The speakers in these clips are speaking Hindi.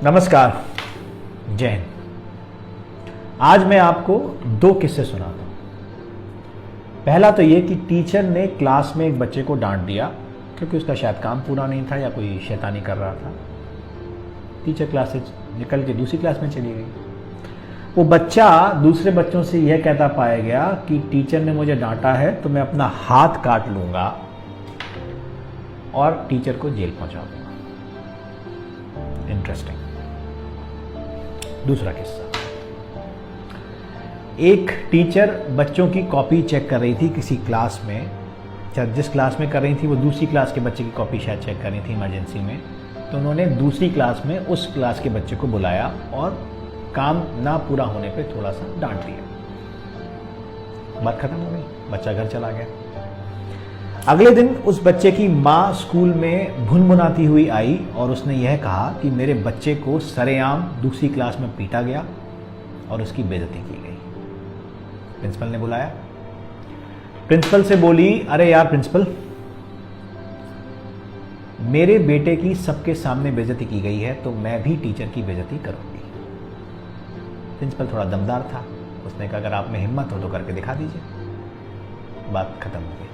नमस्कार, जय हिंद। आज मैं आपको दो किस्से सुनाता हूँ। पहला तो ये कि टीचर ने क्लास में एक बच्चे को डांट दिया क्योंकि उसका शायद काम पूरा नहीं था या कोई शैतानी कर रहा था। टीचर क्लास से निकल के दूसरी क्लास में चली गई। वो बच्चा दूसरे बच्चों से यह कहता पाया गया कि टीचर ने मुझे डांटा है तो मैं अपना हाथ काट लूँगा और टीचर को जेल पहुँचा दूँगा। इंटरेस्टिंग। दूसरा किस्सा, एक टीचर बच्चों की कॉपी चेक कर रही थी किसी क्लास में। जिस क्लास में कर रही थी वो दूसरी क्लास के बच्चे की कॉपी शायद चेक कर रही थी इमरजेंसी में। तो उन्होंने दूसरी क्लास में उस क्लास के बच्चे को बुलाया और काम ना पूरा होने पे थोड़ा सा डांट दिया। बात खत्म हो गई, बच्चा घर चला गया। अगले दिन उस बच्चे की माँ स्कूल में भुनभुनाती हुई आई और उसने यह कहा कि मेरे बच्चे को सरेआम दूसरी क्लास में पीटा गया और उसकी बेइज्जती की गई। प्रिंसिपल ने बुलाया। प्रिंसिपल से बोली, अरे यार प्रिंसिपल, मेरे बेटे की सबके सामने बेइज्जती की गई है तो मैं भी टीचर की बेइज्जती करूंगी। प्रिंसिपल थोड़ा दमदार था। उसने कहा अगर आप में हिम्मत हो तो करके दिखा दीजिए। बात खत्म हो गई।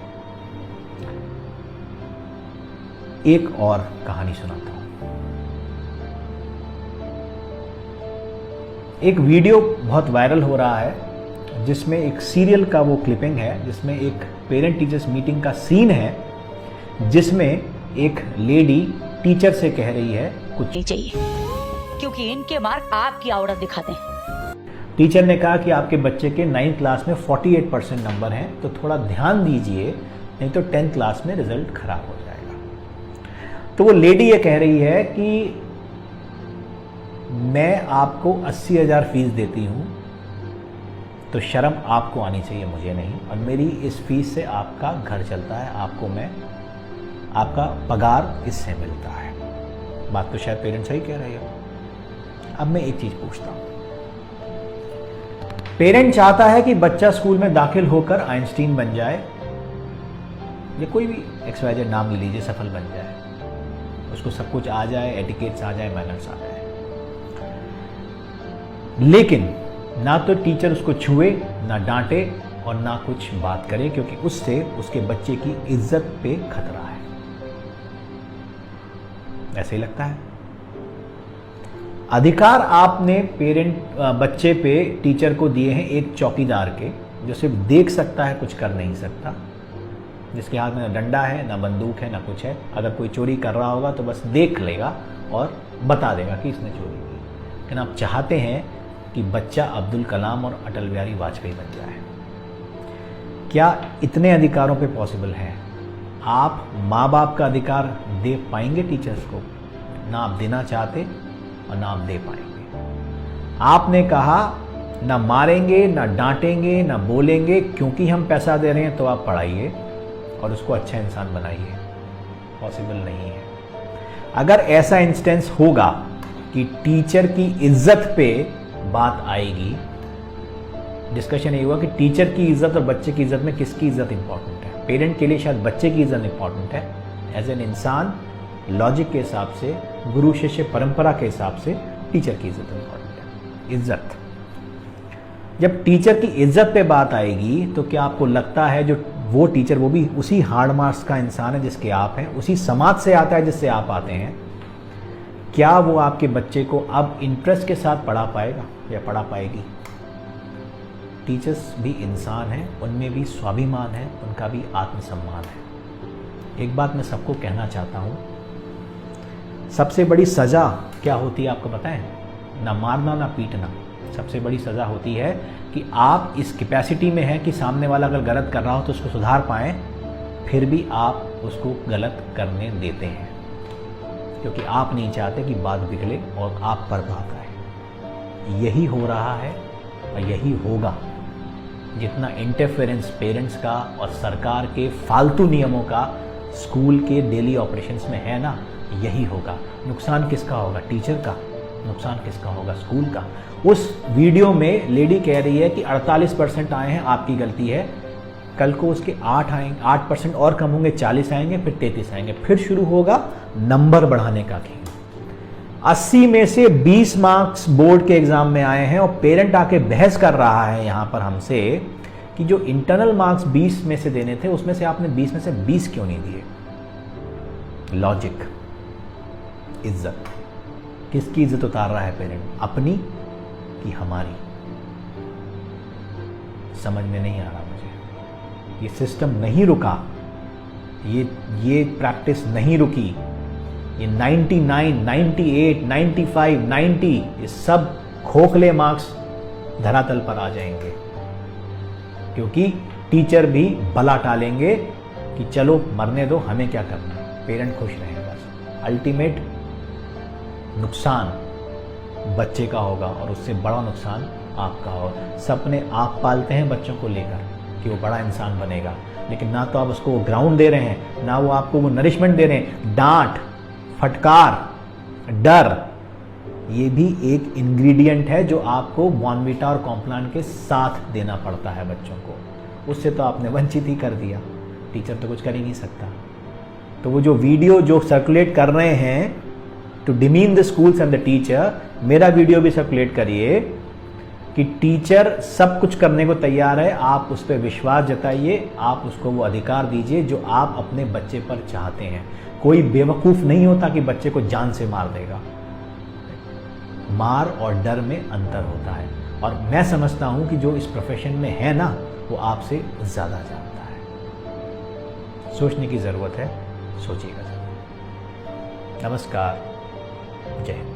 एक और कहानी सुनाता हूं। एक वीडियो बहुत वायरल हो रहा है जिसमें एक सीरियल का वो क्लिपिंग है जिसमें एक पेरेंट टीचर्स मीटिंग का सीन है जिसमें एक लेडी टीचर से कह रही है कुछ नहीं चाहिए क्योंकि इनके मार्क आपकी औरत दिखाते हैं। टीचर ने कहा कि आपके बच्चे के 9th क्लास में 48% नंबर हैं तो थोड़ा ध्यान दीजिए, नहीं तो 10th क्लास में रिजल्ट खराब हो जाएगा। तो वो लेडी ये कह रही है कि मैं आपको 80,000 फीस देती हूँ तो शर्म आपको आनी चाहिए, मुझे नहीं, और मेरी इस फीस से आपका घर चलता है, आपका पगार इससे मिलता है। बात तो शायद पेरेंट्स सही कह रहे हो। अब मैं एक चीज पूछता हूं, पेरेंट चाहता है कि बच्चा स्कूल में दाखिल होकर आइंस्टीन बन जाए या कोई भी XYZ नाम ले लीजिए, सफल बन जाए, उसको सब कुछ आ जाए, एटिकेट्स आ जाए, मैनर्स आ जाए, लेकिन ना तो टीचर उसको छुए, ना डांटे और ना कुछ बात करे क्योंकि उससे उसके बच्चे की इज्जत पे खतरा है। ऐसे ही लगता है। अधिकार आपने बच्चे पे टीचर को दिए हैं एक चौकीदार के, जो सिर्फ देख सकता है, कुछ कर नहीं सकता, जिसके हाथ में ना डंडा है, ना बंदूक है, ना कुछ है। अगर कोई चोरी कर रहा होगा तो बस देख लेगा और बता देगा कि इसने चोरी की। लेकिन आप चाहते हैं कि बच्चा अब्दुल कलाम और अटल बिहारी वाजपेयी बन जाए। क्या इतने अधिकारों पे पॉसिबल है? आप माँ बाप का अधिकार दे पाएंगे टीचर्स को? ना आप देना चाहते और ना आप दे पाएंगे। आपने कहा ना मारेंगे, ना डांटेंगे, ना बोलेंगे, क्योंकि हम पैसा दे रहे हैं तो आप पढ़ाइए और उसको अच्छा इंसान बनाइए। पॉसिबल नहीं है। अगर ऐसा इंस्टेंस होगा कि टीचर की इज्जत पे बात आएगी, डिस्कशन ये हुआ कि टीचर की इज्जत और बच्चे की इज्जत में किसकी इज्जत इंपॉर्टेंट है। पेरेंट के लिए शायद बच्चे की इज्जत इंपॉर्टेंट है। एज एन इंसान, लॉजिक के हिसाब से, गुरु शिष्य परंपरा के हिसाब से टीचर की इज्जत इंपॉर्टेंट है। इज्जत, जब टीचर की इज्जत पे बात आएगी तो क्या आपको लगता है जो वो टीचर, वो भी उसी हार्ड मार्क्स का इंसान है जिसके आप हैं, उसी समाज से आता है जिससे आप आते हैं, क्या वो आपके बच्चे को अब इंटरेस्ट के साथ पढ़ा पाएगा या पढ़ा पाएगी? टीचर्स भी इंसान हैं, उनमें भी स्वाभिमान है, उनका भी आत्मसम्मान है। एक बात मैं सबको कहना चाहता हूँ, सबसे बड़ी सज़ा क्या होती है आपको पता है? ना मारना, ना पीटना। सबसे बड़ी सज़ा होती है कि आप इस कैपेसिटी में हैं कि सामने वाला अगर गलत कर रहा हो तो उसको सुधार पाएं, फिर भी आप उसको गलत करने देते हैं क्योंकि आप नहीं चाहते कि बात बिगड़े और आप पर बात आए। यही हो रहा है और यही होगा। जितना इंटरफेरेंस पेरेंट्स का और सरकार के फालतू नियमों का स्कूल के डेली ऑपरेशंस में है ना, यही होगा। नुकसान किसका होगा? टीचर का। नुकसान किसका होगा? स्कूल का। उस वीडियो में लेडी कह रही है कि 48% आए हैं, आपकी गलती है। कल को उसके 8% और कम होंगे, 40 आएंगे, फिर 33 आएंगे, फिर शुरू होगा नंबर बढ़ाने का खेल। 80 में से 20 मार्क्स बोर्ड के एग्जाम में आए हैं और पेरेंट आके बहस कर रहा है यहां पर हमसे कि जो इंटरनल मार्क्स 20 में से देने थे उसमें से आपने 20 में से 20 क्यों नहीं दिए। लॉजिक, इज्जत, किसकी इज्जत उतार रहा है पेरेंट, अपनी कि हमारी? समझ में नहीं आ रहा मुझे। ये सिस्टम नहीं रुका, ये प्रैक्टिस नहीं रुकी। ये 99, 98, 95, 90 ये सब खोखले मार्क्स धरातल पर आ जाएंगे, क्योंकि टीचर भी भला टालेंगे कि चलो मरने दो, हमें क्या करना है, पेरेंट खुश रहें बस। अल्टीमेट नुकसान बच्चे का होगा और उससे बड़ा नुकसान आपका होगा। सपने आप पालते हैं बच्चों को लेकर कि वो बड़ा इंसान बनेगा, लेकिन ना तो आप उसको ग्राउंड दे रहे हैं, ना वो आपको वो नरिशमेंट दे रहे हैं। डांट, फटकार, डर, ये भी एक इंग्रेडिएंट है जो आपको बॉर्नवीटा और कॉम्प्लान के साथ देना पड़ता है बच्चों को। उससे तो आपने वंचित ही कर दिया, टीचर तो कुछ कर ही नहीं सकता। तो वो जो वीडियो जो सर्कुलेट कर रहे हैं to demean the schools and the teacher, मेरा वीडियो भी सर्कुलेट करिए कि टीचर सब कुछ करने को तैयार है, आप उस पर विश्वास जताइए, आप उसको वो अधिकार दीजिए जो आप अपने बच्चे पर चाहते हैं। कोई बेवकूफ़ नहीं होता कि बच्चे को जान से मार देगा। मार और डर में अंतर होता है, और मैं समझता हूं कि जो इस प्रोफेशन में है ना, वो आपसे ज़्यादा जानता है। सोचने की ज़रूरत है, सोचिएगा ज़रूर। नमस्कार, जय हिंद।